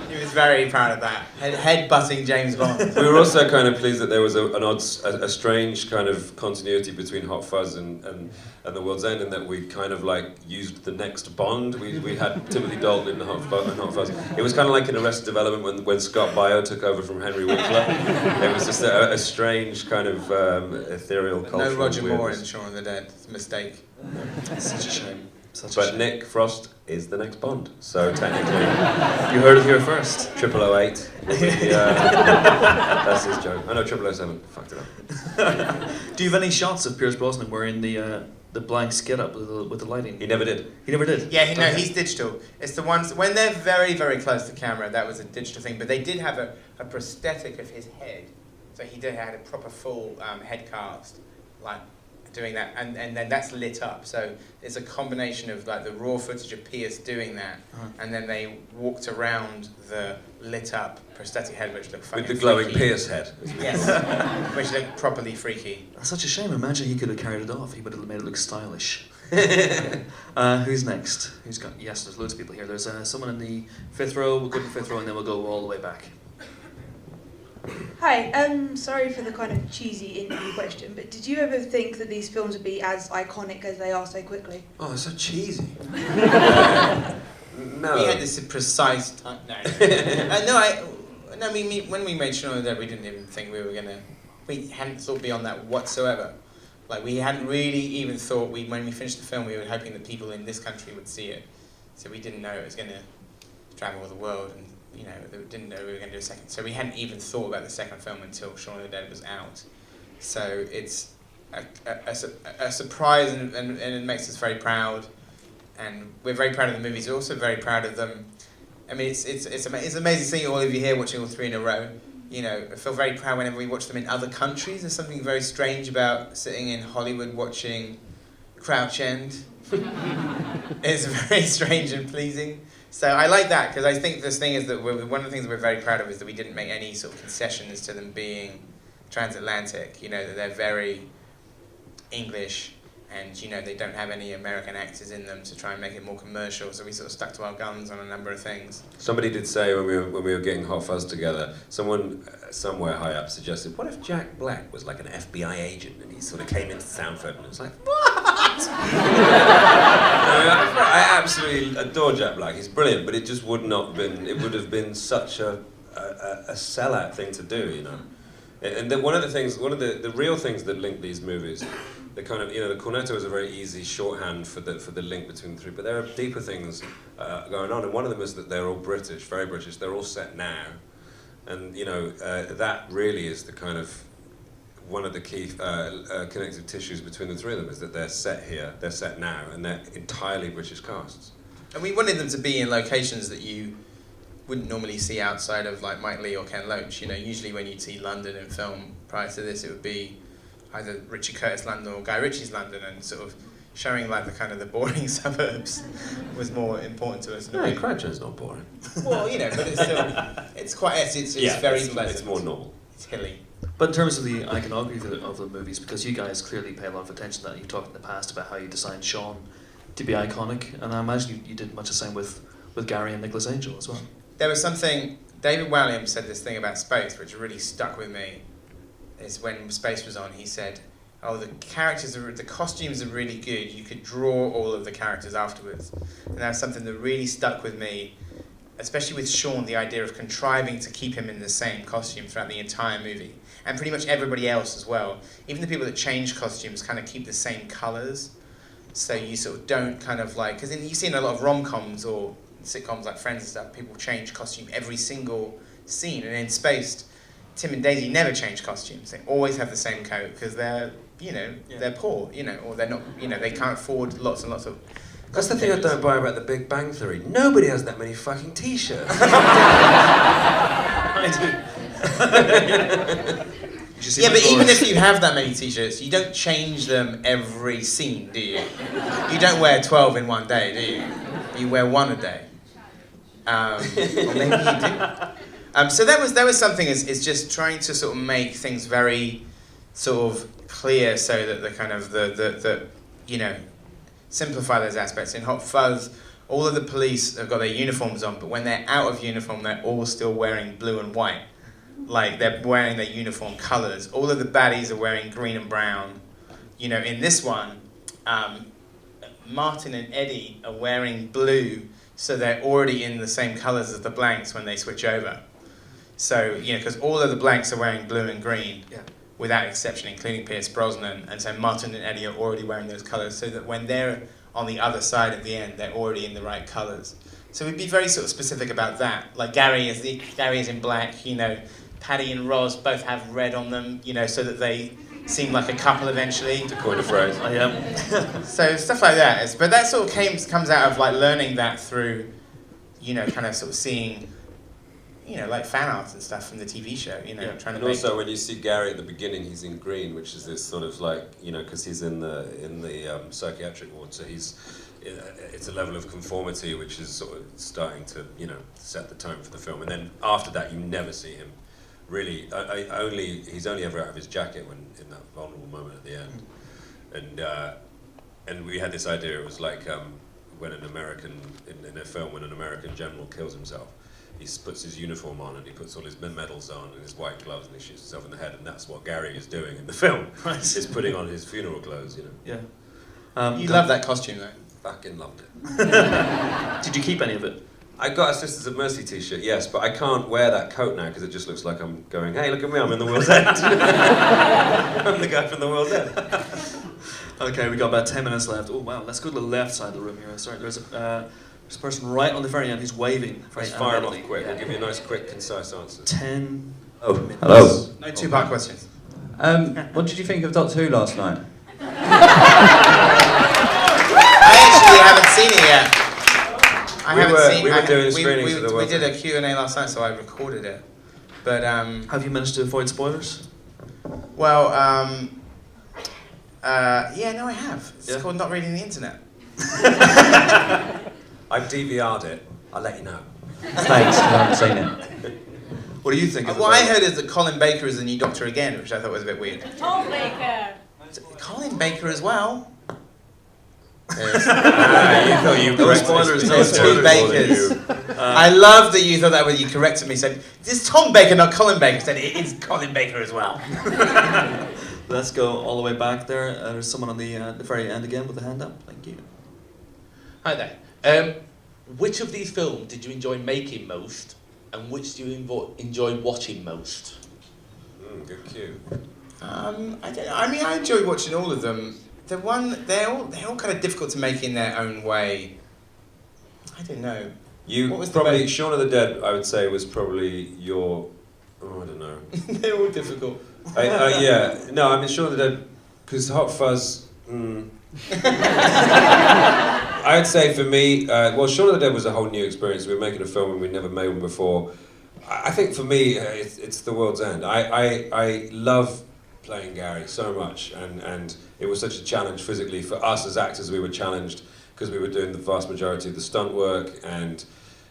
He was very proud of that. Head-butting James Bond. We were also kind of pleased that there was a strange kind of continuity between Hot Fuzz and The World's End, in that we kind of like used the next Bond. We had Timothy Dalton in Hot Fuzz. It was kind of like in Arrested Development when Scott Baio took over from Henry Winkler. It was just a strange kind of ethereal culture. No Roger Moore in Shaun of the Dead. It's a mistake. Such a shame. But Nick Frost is the next Bond, so technically... You heard it here first. 008. That's his joke. I know 007. Fucked it up. Do you have any shots of Pierce Brosnan wearing the blank skid up with the lighting? He never did. He never did? Yeah, no, he's digital. It's the ones, when they're very, very close to camera, that was a digital thing, but they did have a prosthetic of his head. So he had a proper full head cast, like, doing that, and then that's lit up. So it's a combination of like the raw footage of Pierce doing that, and then they walked around the lit up prosthetic head, which looked fucking with the glowing freaky. Pierce head. Yes, which looked properly freaky. That's such a shame. Imagine he could have carried it off. He would have made it look stylish. Who's next? Who's got? Yes, there's loads of people here. There's someone in the fifth row. We'll go to the fifth row, and then we'll go all the way back. Hi, sorry for the kind of cheesy interview question, but did you ever think that these films would be as iconic as they are so quickly? Oh, they're so cheesy. No. We had this precise time. No. When we made Shaun of the Dead, we didn't even think we hadn't thought beyond that whatsoever. Like, we hadn't really even thought, when we finished the film, we were hoping that people in this country would see it. So we didn't know it was going to travel the world, and they didn't know we were going to do a second. So we hadn't even thought about the second film until Shaun of the Dead was out. So it's a surprise, and it makes us very proud. And we're very proud of the movies. We're also very proud of them. I mean, it's amazing seeing all of you here watching all three in a row. I feel very proud whenever we watch them in other countries. There's something very strange about sitting in Hollywood watching Crouch End. It's very strange and pleasing. So I like that, because I think this thing is that one of the things that we're very proud of is that we didn't make any sort of concessions to them being transatlantic. That they're very English, and they don't have any American actors in them to try and make it more commercial. So we sort of stuck to our guns on a number of things. Somebody did say when we were getting Hot Fuzz together, someone somewhere high up suggested, what if Jack Black was like an FBI agent and he sort of came into Sanford, and it was like, what? I absolutely adore Jack Black. He's brilliant, but it just would have been such a sellout thing to do, And then one of the real things that link these movies, the kind of, the Cornetto is a very easy shorthand for the link between the three, but there are deeper things going on, and one of them is that they're all British, very British. They're all set now, and that really is the kind of one of the key connective tissues between the three of them, is that they're set here, they're set now, and they're entirely British casts. And we wanted them to be in locations that you wouldn't normally see outside of like Mike Leigh or Ken Loach. Usually when you'd see London in film prior to this, it would be either Richard Curtis London or Guy Ritchie's London, and sort of showing like the kind of the boring suburbs was more important to us. No, Crouch End's not boring. Well, but it's still, it's quite, it's very pleasant. It's more normal. It's hilly. But in terms of the iconography of the movies, because you guys clearly pay a lot of attention to that, you've talked in the past about how you designed Sean to be iconic, and I imagine you did much the same with Gary and Nicholas Angel as well. There was something, David Walliams said this thing about Space, which really stuck with me, is when Space was on, he said, oh, the costumes are really good, you could draw all of the characters afterwards. And that's something that really stuck with me, especially with Sean, the idea of contriving to keep him in the same costume throughout the entire movie. And pretty much everybody else as well. Even the people that change costumes kind of keep the same colours. So you sort of don't kind of like, because you see in a lot of rom-coms or sitcoms like Friends and stuff, people change costume every single scene. And in Spaced, Tim and Daisy never change costumes. They always have the same coat because they're, they're poor, or they're not, they can't afford lots and lots of... That's the thing I don't buy about the Big Bang Theory. Nobody has that many fucking t-shirts. Yeah, but even if you have that many t-shirts, you don't change them every scene, do you? You don't wear 12 in one day, do you? You wear one a day. Or maybe you do. So that was something, is just trying to sort of make things very sort of clear so that the kind of the simplify those aspects. In Hot Fuzz, all of the police have got their uniforms on, but when they're out of uniform, they're all still wearing blue and white. Like, they're wearing their uniform colours. All of the baddies are wearing green and brown. In this one, Martin and Eddie are wearing blue, so they're already in the same colours as the blanks when they switch over. So, because all of the blanks are wearing blue and green, without exception, including Pierce Brosnan, and so Martin and Eddie are already wearing those colours, so that when they're on the other side at the end, they're already in the right colours. So we'd be very sort of specific about that. Like Gary is in black, Paddy and Roz both have red on them, so that they seem like a couple eventually. To coin a phrase. So stuff like that. But that sort of comes out of like learning that through, kind of sort of seeing, like fan art and stuff from the TV show, trying to and make... also when you see Gary at the beginning, he's in green, which is this sort of like, because he's in the psychiatric ward, so it's a level of conformity which is sort of starting to, set the tone for the film. And then after that, you never see him really. He's only ever out of his jacket when in that vulnerable moment at the end. And we had this idea. It was like when an American in a film, when an American general kills himself, he puts his uniform on and he puts all his medals on and his white gloves and he shoots himself in the head. And that's what Gary is doing in the film. Right. Is putting on his funeral clothes. Yeah. You love that costume though. Fucking loved it. Did you keep any of it? I got a Sisters of Mercy t-shirt, yes, but I can't wear that coat now because it just looks like I'm going, hey, look at me, I'm in the World's End. I'm the guy from the World's End. Okay, we got about 10 minutes left. Oh, wow, let's go to the left side of the room here. Sorry, there's a person right on the very end who's waving. Let's fire them off quick. We'll give you a nice, quick, concise answer. 10 minutes. Hello. No two-part questions. What did you think of Doctor Who last night? I actually haven't seen it yet. We were doing screenings of the we World did a Q&A last night, so I recorded it. But have you managed to avoid spoilers? Well, no, I have. It's called Not Reading the Internet. I've DVR'd it. I'll let you know. Thanks, I haven't seen it. What do you think of What I heard is that Colin Baker is the new Doctor again, which I thought was a bit weird. Tom Baker. Colin Baker as well. You thought you No spoilers, no There's two Bakers. I love that you thought that when you corrected me. Said, "This is Tom Baker, not Colin Baker." Said, "It is Colin Baker as well." Let's go all the way back there. There's someone on the very end again with a hand up. Thank you. Hi there. Which of these films did you enjoy making most, and which do you enjoy watching most? Good cue. I enjoy watching all of them. They're all kind of difficult to make in their own way. I don't know. What was probably Shaun of the Dead? I would say was probably your. Oh, I don't know. They're all difficult. No, I mean Shaun of the Dead because Hot Fuzz. I would say for me, Shaun of the Dead was a whole new experience. We were making a film and we'd never made one before. I think for me, it's The World's End. I love playing Gary so much, and it was such a challenge physically for us as actors. We were challenged because we were doing the vast majority of the stunt work, and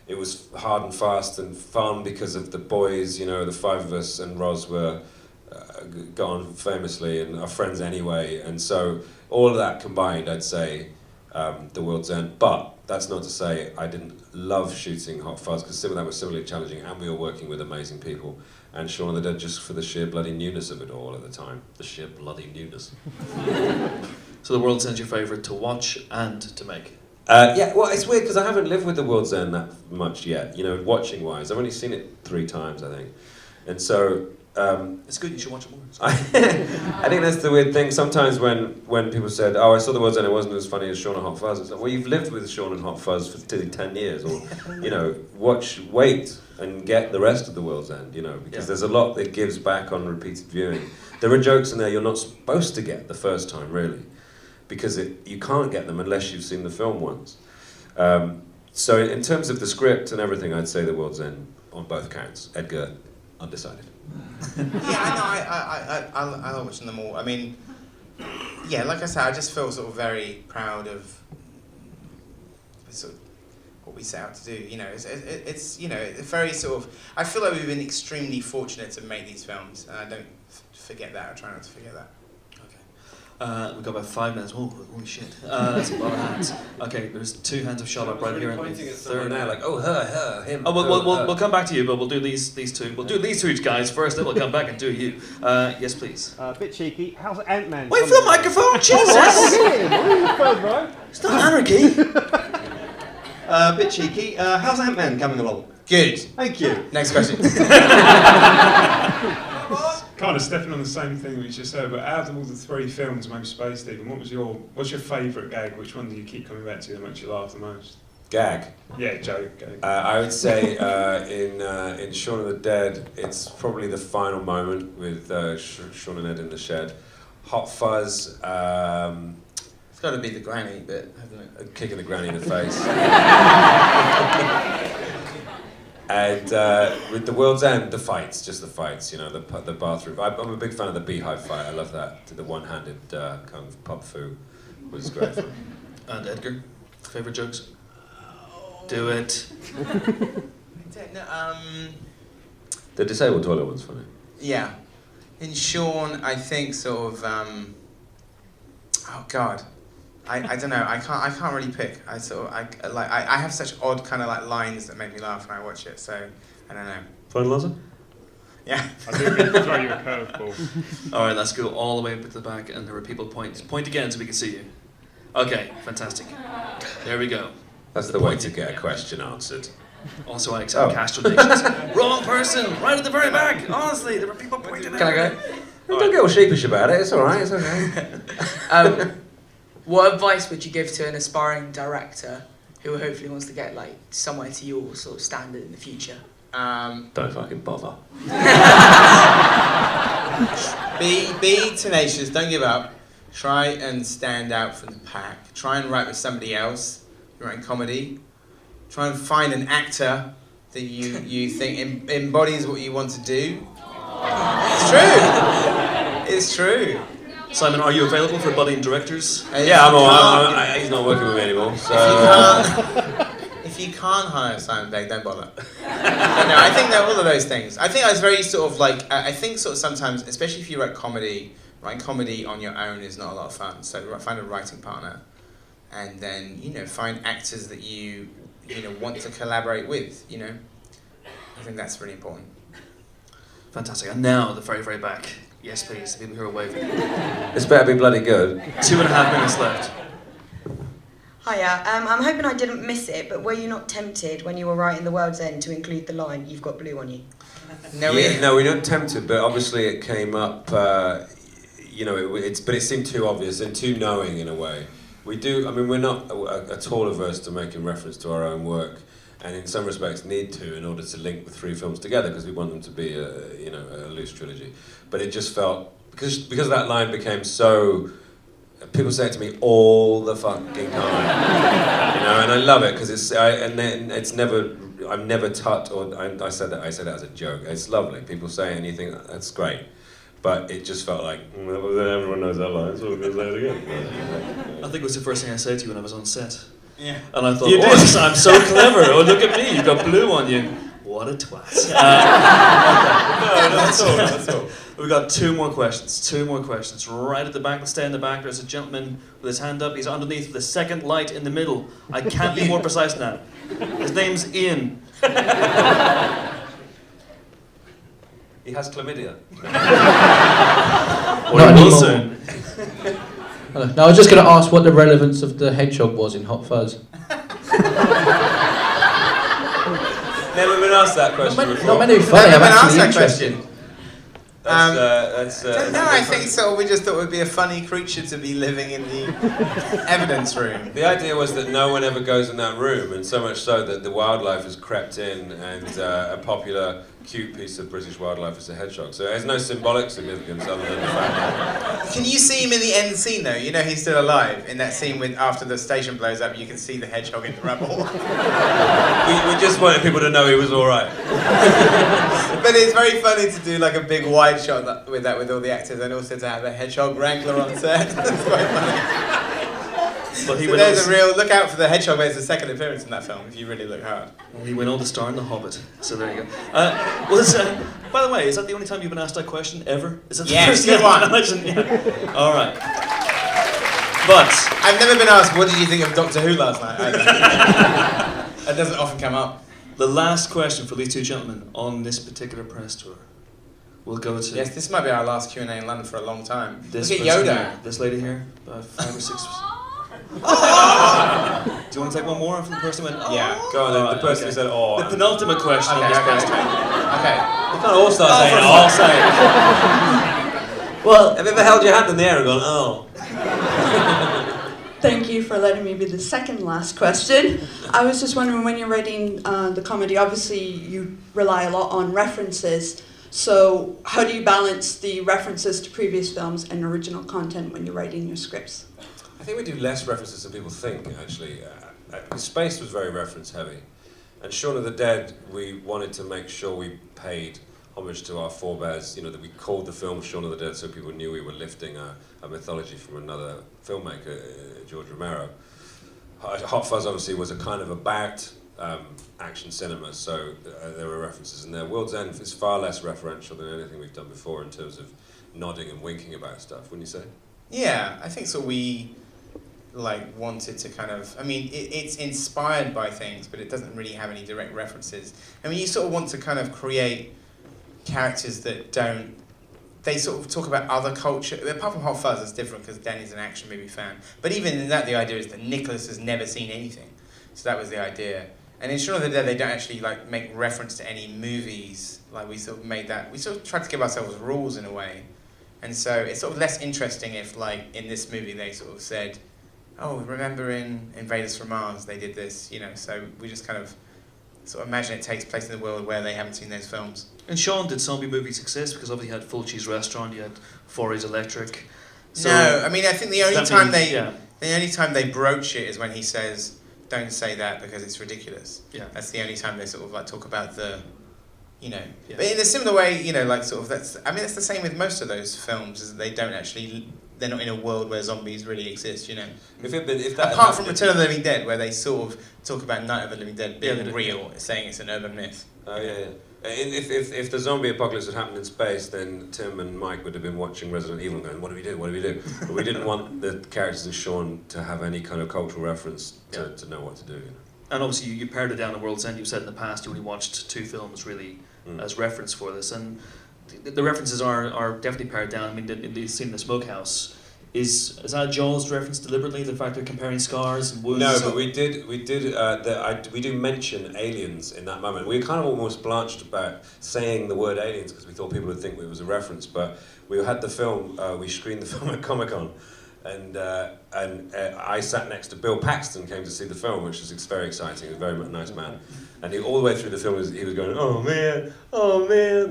it was hard and fast and fun because of the boys. The five of us and Roz were gone famously and our friends anyway, and so all of that combined, I'd say, The World's End. But that's not to say I didn't love shooting Hot Fuzz, because that was similarly challenging, and we were working with amazing people. And Shaun of the Dead, just for the sheer bloody newness of it all at the time. The sheer bloody newness. So The World's End's your favourite to watch and to make? Yeah, well, it's weird because I haven't lived with The World's End that much yet, you know, watching-wise. I've only seen it 3 times, I think. And so... it's good, you should watch it more. I think that's the weird thing. Sometimes when people said, "Oh, I saw The World's End, it wasn't as funny as Shaun and Hot Fuzz," it's like, well, you've lived with Shaun and Hot Fuzz for 10 years, or you know, wait and get the rest of The World's End, you know, because there's a lot that gives back on repeated viewing. There are jokes in there you're not supposed to get the first time, really, because you can't get them unless you've seen the film once. So in terms of the script and everything, I'd say The World's End on both counts. Edgar, undecided. Yeah, I love watching them all. I mean, yeah, like I said, I just feel sort of very proud of sort of what we set out to do. You know, it's you know, very sort of. I feel like we've been extremely fortunate to make these films, and I don't forget that. I try not to forget that. We've got about 5 minutes. Oh, holy shit. That's a lot of hands. Okay, there's 2 hands of shot up right here. And pointing at someone now, like, oh, her, him. Oh, we'll come back to you, but we'll do these 2. We'll do these 2 guys first, then we'll come back and do you. Yes, please. A bit cheeky. How's Ant-Man? Wait for the microphone, Jesus! It's not anarchy. A bit cheeky. How's Ant-Man coming along? Good. Thank you. Next question. Kind of stepping on the same thing we just said, but out of all the 3 films, maybe Space Stephen, what's your favourite gag? Which one do you keep coming back to that makes you laugh the most? Gag? Yeah, joke, gag. I would say in Shaun of the Dead, it's probably the final moment with Shaun and Ed in the shed. Hot Fuzz. It's got to be the granny bit, hasn't it? Kicking the granny in the face. And with The World's End, the fights, just the fights, you know, the bathroom. I'm a big fan of the beehive fight. I love that. The one-handed kind of pub foo was great fun. And Edgar, favourite jokes? Do it. The disabled toilet one's funny. Yeah. In Shaun, I think sort of, oh God. I don't know. I can't really pick. I have such odd kind of like lines that make me laugh when I watch it. So I don't know. Final answer? Yeah. I do throw you a curveball. All right, let's go all the way up to the back, and there are people point again so we can see you. Okay, fantastic. There we go. That's the way to get a question answered. Also, I accept cash donations. Wrong person, right at the very back. Honestly, there were people pointing. Can I go? Don't get all sheepish about it. It's all right. It's okay. What advice would you give to an aspiring director who hopefully wants to get like somewhere to your sort of standard in the future? Don't fucking bother. Be tenacious. Don't give up. Try and stand out from the pack. Try and write with somebody else. You're writing comedy. Try and find an actor that you think embodies what you want to do. It's true. It's true. Simon, are you available for budding directors? Yeah, he's not working with me anymore. So. If you can't hire Simon Pegg, don't bother. But no, I think they're all of those things. I think I was very sort of like, I think sort of sometimes, especially if you write comedy, writing comedy on your own is not a lot of fun. So find a writing partner, and then, you know, find actors that you want to collaborate with, you know. I think that's really important. Fantastic. And now, the very, very back. Yes, please, the people who are waving. This better be bloody good. 2.5 minutes left. Hiya, I'm hoping I didn't miss it, but were you not tempted when you were writing The World's End to include the line, "You've got blue on you"? No, we're not tempted, but obviously it came up, you know, but it seemed too obvious and too knowing in a way. We do, I mean, we're not at all averse to making reference to our own work, and in some respects need to in order to link the 3 films together, because we want them to be a loose trilogy. But it just felt, because that line became so, people say it to me all the fucking time, you know, and I love it because I'm never tut, or I said that as a joke. It's lovely. People say anything, that's great. But it just felt like, everyone knows that line, so we're going to say it again. I think it was the first thing I said to you when I was on set. Yeah. And I thought, I'm so clever. Oh, look at me, you've got blue on you. What a twat. No, not at all. We've got two more questions. Right at the back, let's stay in the back. There's a gentleman with his hand up. He's underneath the second light in the middle. I can't be more precise than that. His name's Ian. He has chlamydia. Not anymore. No, I was just going to ask what the relevance of the hedgehog was in Hot Fuzz. Never been asked that question before. Not many funny, I'm actually interested. I think so. We just thought it would be a funny creature to be living in the evidence room. The idea was that no one ever goes in that room, and so much so that the wildlife has crept in, and a popular, cute piece of British wildlife is a hedgehog. So it has no symbolic significance other than the fact that... Can you see him in the end scene, though? You know he's still alive in that scene with after the station blows up. You can see the hedgehog in the rubble. we just wanted people to know he was all right. But it's very funny to do like a big wide shot with all the actors, and also to have a hedgehog wrangler on set. That's quite funny. But he so there's a real look out for the hedgehog. There's a second appearance in that film if you really look hard. Well, he went on to star in The Hobbit, so there you go. By the way, is that the only time you've been asked that question ever? Is that the first good one. Yeah. All right. But I've never been asked, what did you think of Doctor Who last night? That doesn't often come up. The last question for these two gentlemen on this particular press tour will go to... Yes, this might be our last Q&A in London for a long time. This Look at Yoda. Here, this lady here, about 5 or 6... Do you want to take one more from the person who went, oh? Yeah. Go on then, the person who said, oh. The penultimate question on this press tour. Okay. You can't all start saying, oh. I'll say it. Well, have you ever held your hand in the air and gone, oh? Thank you for letting me be the second last question. I was just wondering, when you're writing the comedy, obviously you rely a lot on references. So how do you balance the references to previous films and original content when you're writing your scripts? I think we do less references than people think, actually. Space was very reference heavy. And Shaun of the Dead, we wanted to make sure we paid homage to our forebears, that we called the film Shaun of the Dead so people knew we were lifting a mythology from another filmmaker, George Romero. Hot Fuzz obviously was a kind of about action cinema, so there were references in there. World's End is far less referential than anything we've done before in terms of nodding and winking about stuff, wouldn't you say? Yeah, I think so. We wanted to kind of, it's inspired by things, but it doesn't really have any direct references. You sort of want to kind of create characters that they sort of talk about other culture. Apart from Hot Fuzz, it's different because Danny's an action movie fan. But even in that, the idea is that Nicholas has never seen anything. So that was the idea. And in Shaun of the Dead, they don't actually make reference to any movies. We sort of tried to give ourselves rules in a way. And so it's sort of less interesting if, in this movie, they sort of said, oh, remember in Invaders from Mars, they did this, so we just kind of sort of imagine it takes place in the world where they haven't seen those films. And Sean, did zombie movies exist? Because obviously you had Full Cheese Restaurant, you had Forey's Electric. So no, I think the only time they broach it is when he says, don't say that because it's ridiculous. Yeah. That's the only time they sort of talk about the... Yeah. But in a similar way, that's the same with most of those films, is that they don't actually, they're not in a world where zombies really exist, Apart from Return of the Living Dead, where they sort of talk about Night of the Living Dead being real, saying it's an urban myth. Oh, yeah. If the zombie apocalypse had happened in space, then Tim and Mike would have been watching Resident Evil and going, what do we do? But we didn't want the characters in Shaun to have any kind of cultural reference to know what to do, And obviously you pared it down at World's End. You said in the past you only watched 2 films really as reference for this, and the references are definitely pared down. The scene in the smokehouse, is that a Jaws reference deliberately? The fact they're comparing scars and wounds? No, but we do mention aliens in that moment. We kind of almost blanched about saying the word aliens because we thought people would think it was a reference, but we had the film, we screened the film at Comic-Con. And I sat next to Bill Paxton, came to see the film, which was very exciting. He was a very nice man. And all the way through the film, he was going, oh man,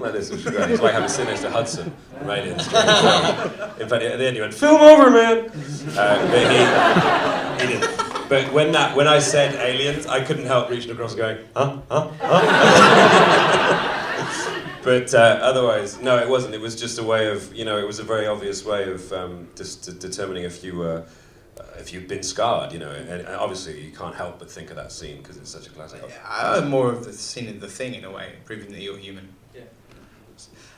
like this, which was great. It's like having to sit next to Hudson from Aliens. In fact, at the end he went, film over, man! But he didn't. But when I said aliens, I couldn't help reaching across and going, huh? But otherwise, no, it wasn't. It was just a way of, it was a very obvious way of just determining if you've been scarred, and obviously you can't help but think of that scene because it's such a classic. I more of the scene of The Thing in a way, proving that you're human. Yeah.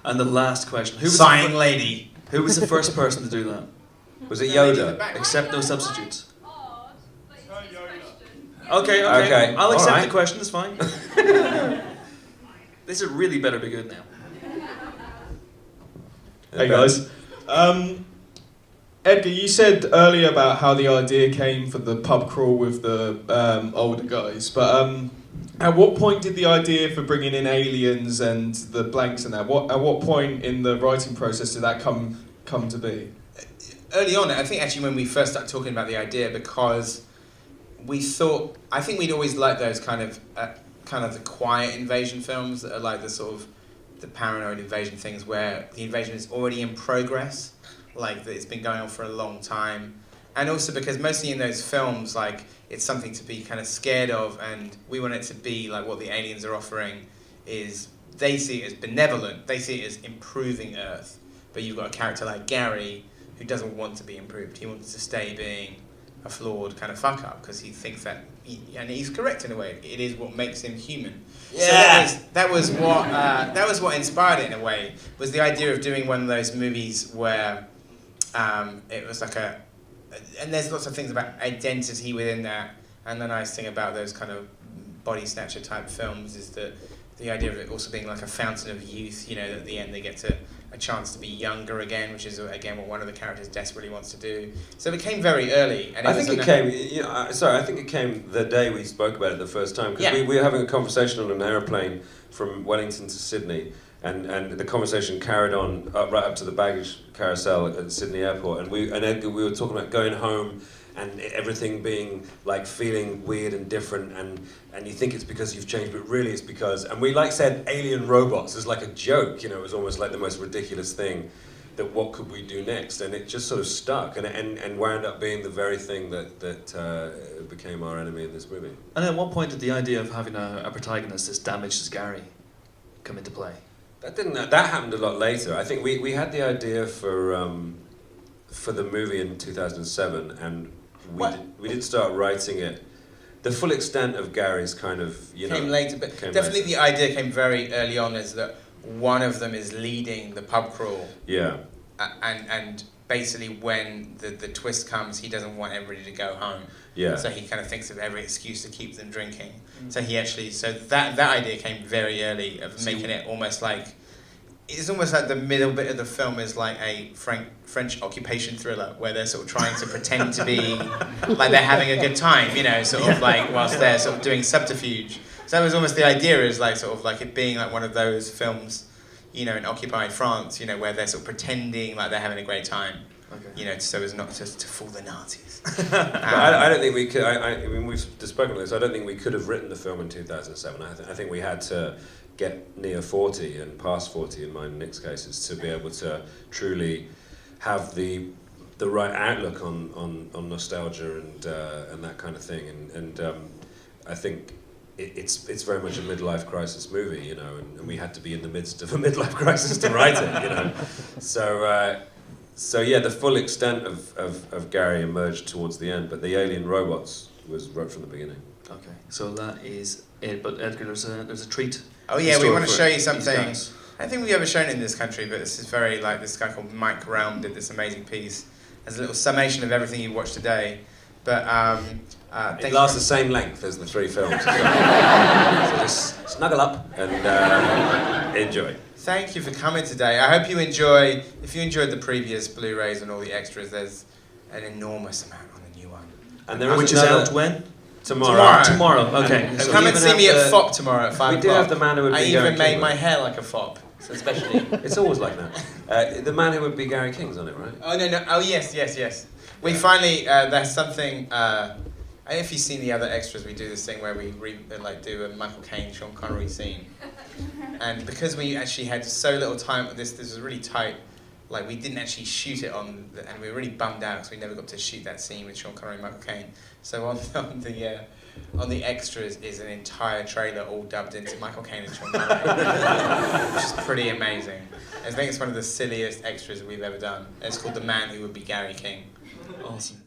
And the last question: who was Sighing lady. Who was the first person to do that? Was it Yoda? Accept no substitutes. Okay. I'll accept the question. It's fine. This would really better be good now. Hey guys. Edgar, you said earlier about how the idea came for the pub crawl with the older guys, but at what point did the idea for bringing in aliens and the blanks and that? At what point in the writing process did that come to be? Early on, I think actually when we first started talking about the idea, because we thought, I think we'd always liked those kind of the quiet invasion films that are like the sort of the paranoid invasion things where the invasion is already in progress, like that it's been going on for a long time, and also because mostly in those films, like it's something to be kind of scared of, and we want it to be like what the aliens are offering is they see it as benevolent, they see it as improving Earth, but you've got a character like Gary who doesn't want to be improved. He wants to stay being a flawed kind of fuck up because he thinks that, and he's correct in a way. It is what makes him human. Yeah. So that was what inspired it in a way. Was the idea of doing one of those movies where it was like and there's lots of things about identity within that. And the nice thing about those kind of body snatcher type films is that the idea of it also being like a fountain of youth. You know, that at the end they get a chance to be younger again, which is again what one of the characters desperately wants to do. So it came very early. And I think it came. I think it came the day we spoke about it the first time because we were having a conversation on an aeroplane from Wellington to Sydney, and the conversation carried on right up to the baggage carousel at Sydney Airport, and Edgar, we were talking about going home and everything being like feeling weird and different, and you think it's because you've changed, but really it's because, and we like said alien robots as like a joke, you know, it was almost like the most ridiculous thing, that what could we do next, and it just sort of stuck, and wound up being the very thing that became our enemy in this movie. And at what point did the idea of having a protagonist as damaged as Gary come into play? That happened a lot later. I think we had the idea for the movie in 2007, and we did start writing it. The full extent of Gary's kind of, came later, but definitely the idea came very early on, is that one of them is leading the pub crawl. Yeah. And basically when the twist comes, he doesn't want everybody to go home. Yeah. So he kind of thinks of every excuse to keep them drinking. So that idea came very early, of making it almost like, it's almost like the middle bit of the film is like a French occupation thriller where they're sort of trying to pretend to be like they're having a good time, you know, sort of like whilst they're sort of doing subterfuge. So that was almost the idea, is like sort of like it being like one of those films, you know, in occupied France, you know, where they're sort of pretending like they're having a great time, you know, so as not to fool the Nazis. I don't think we could. I mean, we've spoken about this. I don't think we could have written the film in 2007. I think we had to get near 40 and past 40 in mine and Nick's cases to be able to truly have the right outlook on nostalgia and that kind of thing. And I think it's very much a midlife crisis movie, you know, and we had to be in the midst of a midlife crisis to write it, you know. So yeah, the full extent of Gary emerged towards the end, but the alien robots was right from the beginning. Okay, so that is it. But Edgar, there's a treat. Oh yeah, we want to show you something. I don't think we've ever shown it in this country, but this is very like, this guy called Mike Realm did this amazing piece as a little summation of everything you watched today. But it lasts the same length as the three films. So just snuggle up and enjoy. Thank you for coming today. I hope you enjoy. If you enjoyed the previous Blu-rays and all the extras, there's an enormous amount on the new one. And which is out when? Tomorrow. Okay. And come and see me at FOP tomorrow at 5 o'clock. We do have the man who would be Gary I even made King, my right? hair like a FOP, so especially. It's always like that. The man who would be Gary King's on it, right? Oh no! Oh yes. We finally there's something. If you've seen the other extras, we do this thing where we do a Michael Caine, Sean Connery scene, and because we actually had so little time, this was really tight. Like we didn't actually shoot it and we were really bummed out because we never got to shoot that scene with Sean Connery and Michael Caine. So on the extras is an entire trailer all dubbed into Michael Caine and Sean Connery, which is pretty amazing. I think it's one of the silliest extras we've ever done. It's called The Man Who Would Be Gary King. Awesome.